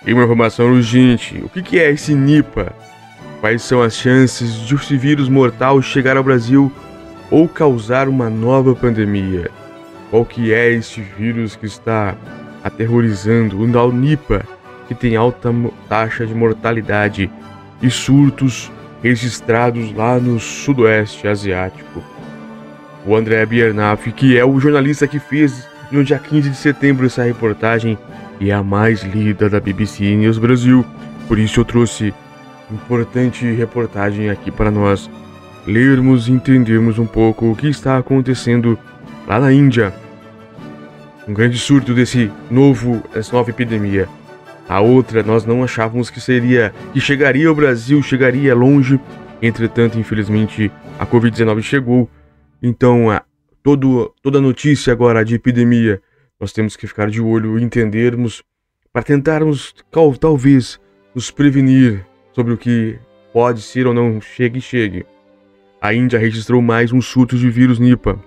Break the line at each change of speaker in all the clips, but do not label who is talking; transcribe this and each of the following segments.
E uma informação urgente: o que é esse Nipah? Quais são as chances de esse vírus mortal chegar ao Brasil ou causar uma nova pandemia? Qual que é este vírus que está aterrorizando o Nipah, que tem alta taxa de mortalidade e surtos registrados lá no sudoeste asiático? O André Biernaf, que é o jornalista que fez no dia 15 de setembro essa reportagem, e é a mais lida da BBC News Brasil. Por isso eu trouxe importante reportagem aqui para nós lermos e entendermos um pouco o que está acontecendo lá na Índia. Um grande surto dessa nova epidemia. A outra nós não achávamos que chegaria ao Brasil, chegaria longe. Entretanto, infelizmente, a Covid-19 chegou. Então, toda notícia agora de epidemia, nós temos que ficar de olho e entendermos para tentarmos, talvez, nos prevenir sobre o que pode ser ou não chegue. A Índia registrou mais um surto de vírus Nipah.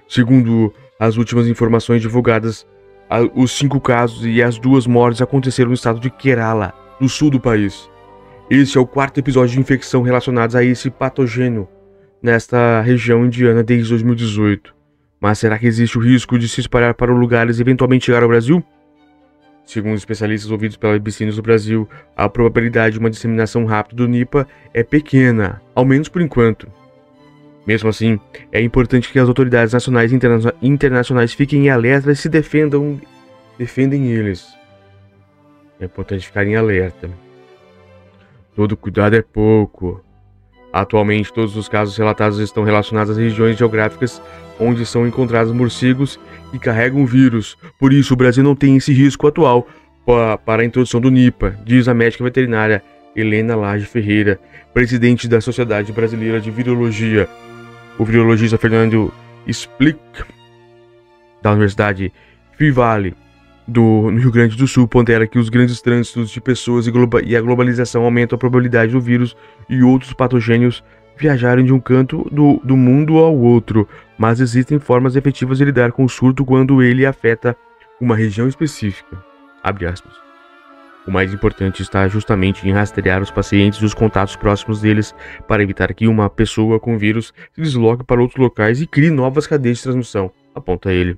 Segundo as últimas informações divulgadas, os 5 casos e as 2 mortes aconteceram no estado de Kerala, no sul do país. Esse é o 4º episódio de infecção relacionados a esse patógeno nesta região indiana desde 2018. Mas será que existe o risco de se espalhar para lugares e eventualmente chegar ao Brasil? Segundo especialistas ouvidos pela BBC News do Brasil, a probabilidade de uma disseminação rápida do Nipah é pequena, ao menos por enquanto. Mesmo assim, é importante que as autoridades nacionais e internacionais fiquem em alerta e se defendem eles. É importante ficar em alerta. Todo cuidado é pouco. Atualmente, todos os casos relatados estão relacionados às regiões geográficas onde são encontrados morcegos que carregam o vírus. Por isso, o Brasil não tem esse risco atual para a introdução do Nipah, diz a médica veterinária Helena Lage Ferreira, presidente da Sociedade Brasileira de Virologia. O virologista Fernando Splick, da Universidade Fevale, no Rio Grande do Sul, pondera que os grandes trânsitos de pessoas e a globalização aumentam a probabilidade do vírus e outros patogênios viajarem de um canto do mundo ao outro, mas existem formas efetivas de lidar com o surto quando ele afeta uma região específica. Abre aspas. O mais importante está justamente em rastrear os pacientes e os contatos próximos deles para evitar que uma pessoa com vírus se desloque para outros locais e crie novas cadeias de transmissão, aponta ele.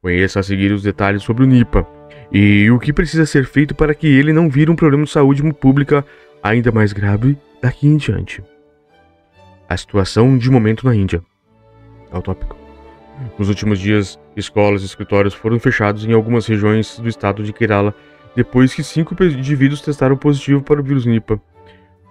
Conheça a seguir os detalhes sobre o Nipah e o que precisa ser feito para que ele não vire um problema de saúde pública ainda mais grave daqui em diante. A situação de momento na Índia. É o tópico. Nos últimos dias, escolas e escritórios foram fechados em algumas regiões do estado de Kerala depois que 5 indivíduos testaram positivo para o vírus Nipah.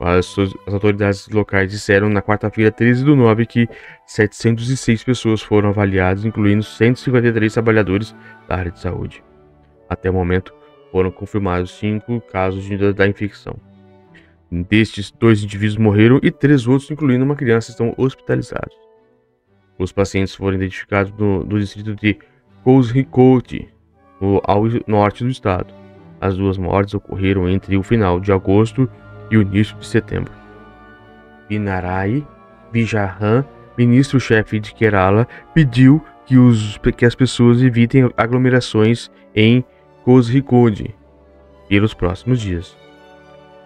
As autoridades locais disseram na quarta-feira, 13/9, que 706 pessoas foram avaliadas, incluindo 153 trabalhadores da área de saúde. Até o momento, foram confirmados 5 casos da infecção. Destes, 2 indivíduos morreram e 3 outros, incluindo uma criança, estão hospitalizados. Os pacientes foram identificados no distrito de Kozhikode, ao norte do estado. As 2 mortes ocorreram entre o final de agosto e o início de setembro. Pinarayi Vijayan, ministro-chefe de Kerala, pediu que as pessoas evitem aglomerações em Kozhikode pelos próximos dias.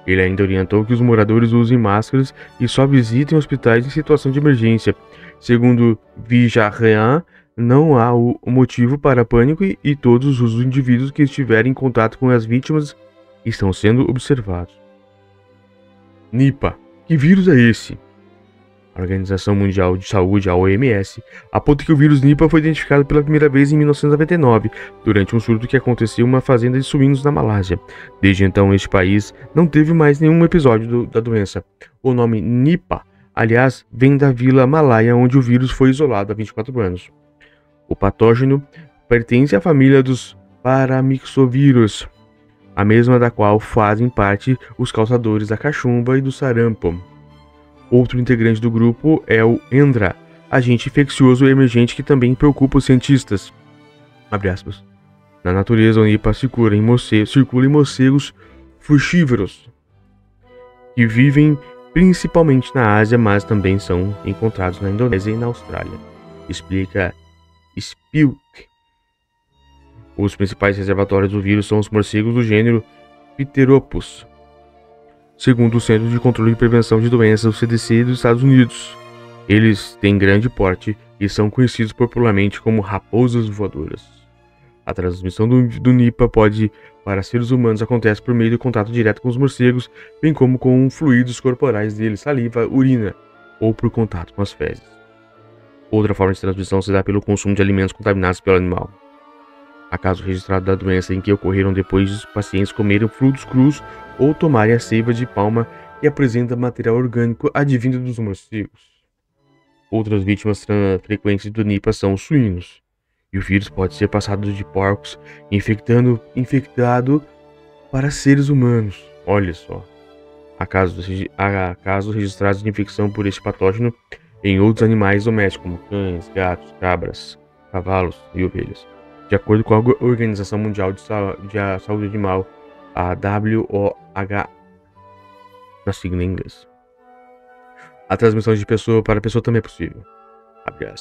Ele ainda orientou que os moradores usem máscaras e só visitem hospitais em situação de emergência. Segundo Vijayan, não há o motivo para pânico e todos os indivíduos que estiverem em contato com as vítimas estão sendo observados. Nipah. Que vírus é esse? A Organização Mundial de Saúde, a OMS, aponta que o vírus Nipah foi identificado pela primeira vez em 1999, durante um surto que aconteceu em uma fazenda de suínos na Malásia. Desde então, este país não teve mais nenhum episódio da doença. O nome Nipah, aliás, vem da vila malaia onde o vírus foi isolado há 24 anos. O patógeno pertence à família dos paramyxovírus, a mesma da qual fazem parte os causadores da cachumba e do sarampo. Outro integrante do grupo é o Endra, agente infeccioso emergente que também preocupa os cientistas. Abre aspas. Na natureza, o Nipah circula em morcegos frugívoros, que vivem principalmente na Ásia, mas também são encontrados na Indonésia e na Austrália, explica Spilk. Os principais reservatórios do vírus são os morcegos do gênero Pteropus, segundo o Centro de Controle e Prevenção de Doenças, o CDC dos Estados Unidos. Eles têm grande porte e são conhecidos popularmente como raposas voadoras. A transmissão do Nipah para seres humanos acontece por meio do contato direto com os morcegos, bem como com fluidos corporais deles, saliva, urina, ou por contato com as fezes. Outra forma de transmissão se dá pelo consumo de alimentos contaminados pelo animal. Há casos registrados da doença em que ocorreram depois de pacientes comerem frutos crus ou tomarem a seiva de palma que apresenta material orgânico advindo dos morcegos. Outras vítimas frequentes do Nipah são os suínos, e o vírus pode ser passado de porcos infectado para seres humanos. Olha só. Há casos registrados de infecção por este patógeno em outros animais domésticos, como cães, gatos, cabras, cavalos e ovelhas. De acordo com a Organização Mundial de Saúde Animal, a WHO, na sigla em inglês, a transmissão de pessoa para pessoa também é possível.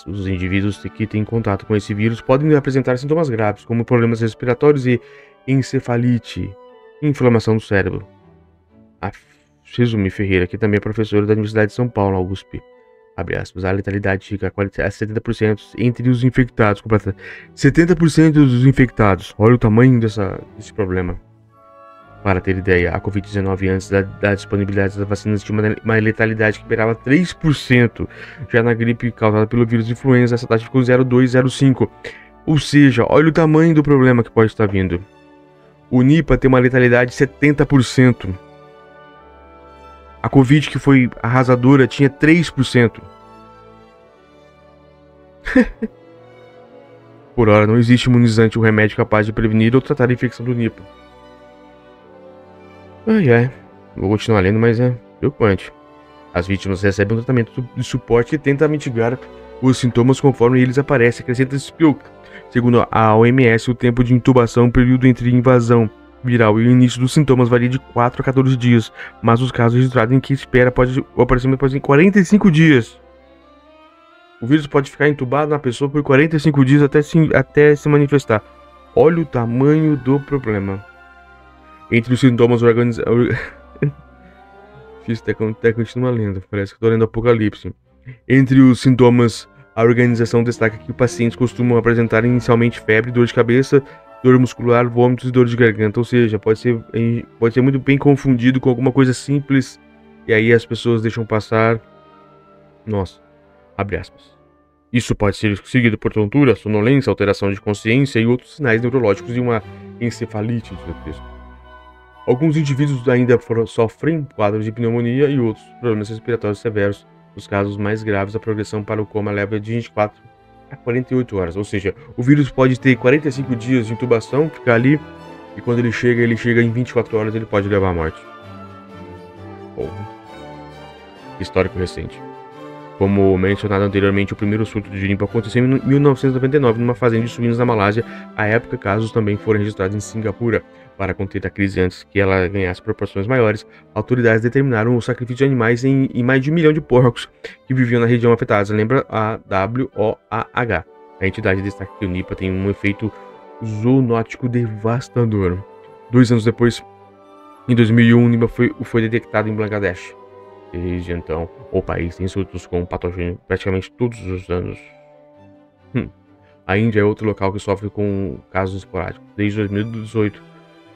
Os indivíduos que têm contato com esse vírus podem apresentar sintomas graves, como problemas respiratórios e encefalite, e inflamação do cérebro. A Shizumi Ferreira, que também é professora da Universidade de São Paulo, na USP. A letalidade chega a 70% entre os infectados. 70% dos infectados. Olha o tamanho desse problema. Para ter ideia, a Covid-19 antes da disponibilidade das vacinas tinha uma letalidade que beirava 3%. Já na gripe causada pelo vírus de influenza, essa taxa ficou 0,2, 0,5. Ou seja, olha o tamanho do problema que pode estar vindo. O Nipah tem uma letalidade de 70%. A Covid, que foi arrasadora, tinha 3%. Por hora, não existe imunizante ou remédio capaz de prevenir ou tratar a infecção do Nipah. Vou continuar lendo, mas é preocupante. As vítimas recebem um tratamento de suporte que tenta mitigar os sintomas conforme eles aparecem, acrescenta Spilk. Segundo a OMS, o tempo de intubação, o período entre invasão viral e o início dos sintomas varia de 4 a 14 dias, mas os casos registrados em que o aparecimento pode ser em 45 dias. O vírus pode ficar entubado na pessoa por 45 dias até se manifestar. Olha o tamanho do problema. Entre os sintomas Fiz até continuar lendo, parece que estou lendo Apocalipse. Entre os sintomas, a organização destaca que pacientes costumam apresentar inicialmente febre, dor de cabeça, dor muscular, vômitos e dor de garganta. Ou seja, pode ser muito bem confundido com alguma coisa simples e aí as pessoas deixam passar. Nossa, abre aspas. Isso pode ser seguido por tontura, sonolência, alteração de consciência e outros sinais neurológicos de uma encefalite. Alguns indivíduos ainda sofrem quadros de pneumonia e outros problemas respiratórios severos. Nos casos mais graves, a progressão para o coma leva de 24 a 48 horas. Ou seja, o vírus pode ter 45 dias de intubação, ficar ali, e quando ele chega em 24 horas, ele pode levar à morte. Histórico recente. Como mencionado anteriormente, o primeiro surto de Nipah aconteceu em 1999 numa fazenda de suínos na Malásia. À época, casos também foram registrados em Singapura. Para conter a crise antes que ela ganhasse proporções maiores, autoridades determinaram o sacrifício de animais em mais de 1 milhão de porcos que viviam na região afetada. Lembra a WOAH. A entidade destaca que o Nipah tem um efeito zoonótico devastador. 2 anos depois, em 2001, o Nipah foi detectado em Bangladesh. Desde então, o país tem surtos com o patógeno praticamente todos os anos. A Índia é outro local que sofre com casos esporádicos. Desde 2018,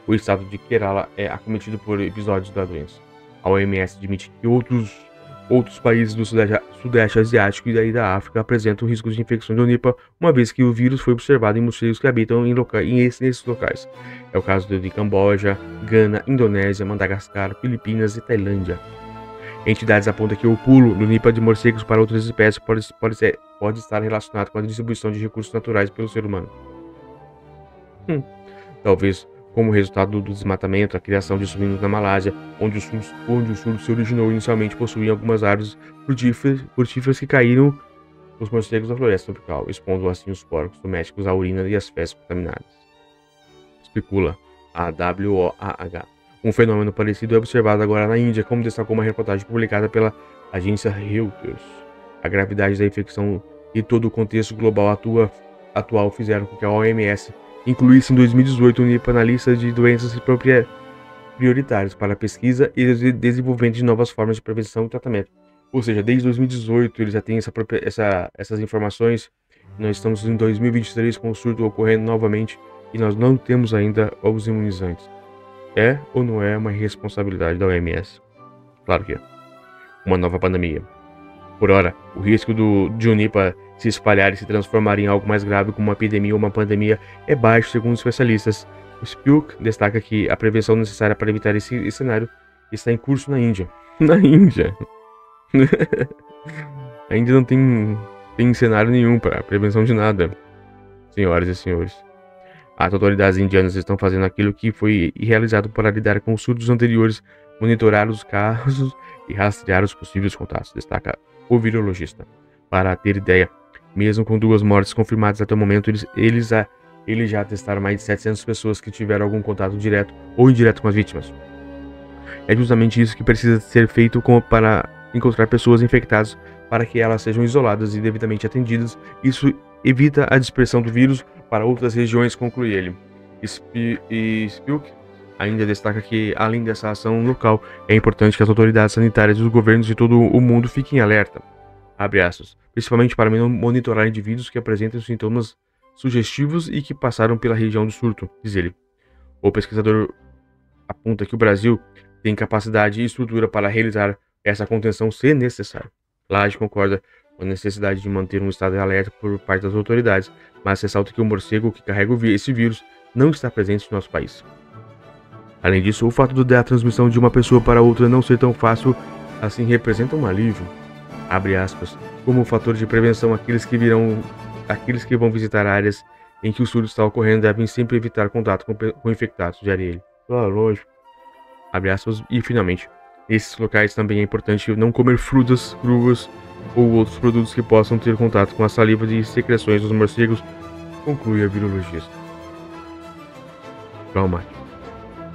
o estado de Kerala é acometido por episódios da doença. A OMS admite que outros países do Sudeste Asiático e daí da África apresentam riscos de infecções do Nipah, uma vez que o vírus foi observado em morcegos que habitam nesses locais. É o caso de Camboja, Gana, Indonésia, Madagascar, Filipinas e Tailândia. Entidades apontam que o pulo do Nipah de morcegos para outras espécies pode estar relacionado com a distribuição de recursos naturais pelo ser humano. Talvez como resultado do desmatamento, a criação de suínos na Malásia, onde o surto se originou inicialmente, possuía algumas árvores frutíferas que caíram os morcegos da floresta tropical, expondo assim os porcos domésticos à urina e às fezes contaminadas. Especula a WOAH. Um fenômeno parecido é observado agora na Índia, como destacou uma reportagem publicada pela agência Reuters. A gravidade da infecção e todo o contexto global atual fizeram com que a OMS incluísse em 2018 o Unipa na lista de doenças prioritárias para pesquisa e desenvolvimento de novas formas de prevenção e tratamento. Ou seja, desde 2018 eles já têm essas informações. Nós estamos em 2023 com o surto ocorrendo novamente e nós não temos ainda os imunizantes. É ou não é uma irresponsabilidade da OMS? Claro que é. Uma nova pandemia. Por ora, o risco de Unipa se espalhar e se transformar em algo mais grave como uma epidemia ou uma pandemia é baixo, segundo especialistas. O Spilk destaca que a prevenção necessária para evitar esse cenário está em curso na Índia. Na Índia? A Índia não tem cenário nenhum para prevenção de nada, senhoras e senhores. As autoridades indianas estão fazendo aquilo que foi realizado para lidar com os surtos anteriores, monitorar os casos e rastrear os possíveis contatos, destaca o virologista. Para ter ideia, mesmo com 2 mortes confirmadas até o momento, eles já testaram mais de 700 pessoas que tiveram algum contato direto ou indireto com as vítimas. É justamente isso que precisa ser feito para encontrar pessoas infectadas para que elas sejam isoladas e devidamente atendidas. Isso evita a dispersão do vírus para outras regiões, conclui ele. Spilk ainda destaca que, além dessa ação local, é importante que as autoridades sanitárias e os governos de todo o mundo fiquem alerta, abre aspas, principalmente para monitorar indivíduos que apresentam sintomas sugestivos e que passaram pela região do surto, diz ele. O pesquisador aponta que o Brasil tem capacidade e estrutura para realizar essa contenção se necessário. Lage concorda com a necessidade de manter um estado de alerta por parte das autoridades, mas ressalta que o morcego que carrega esse vírus não está presente no nosso país. Além disso, o fato da transmissão de uma pessoa para outra não ser tão fácil assim representa um alívio, abre aspas, como um fator de prevenção. Aqueles que vão visitar áreas em que o surto está ocorrendo devem sempre evitar contato com infectados, sugere ele. Lógico. Abre aspas, e finalmente, nesses locais também é importante não comer frutas cruas ou outros produtos que possam ter contato com a saliva e secreções dos morcegos, conclui a virologista. Traumático.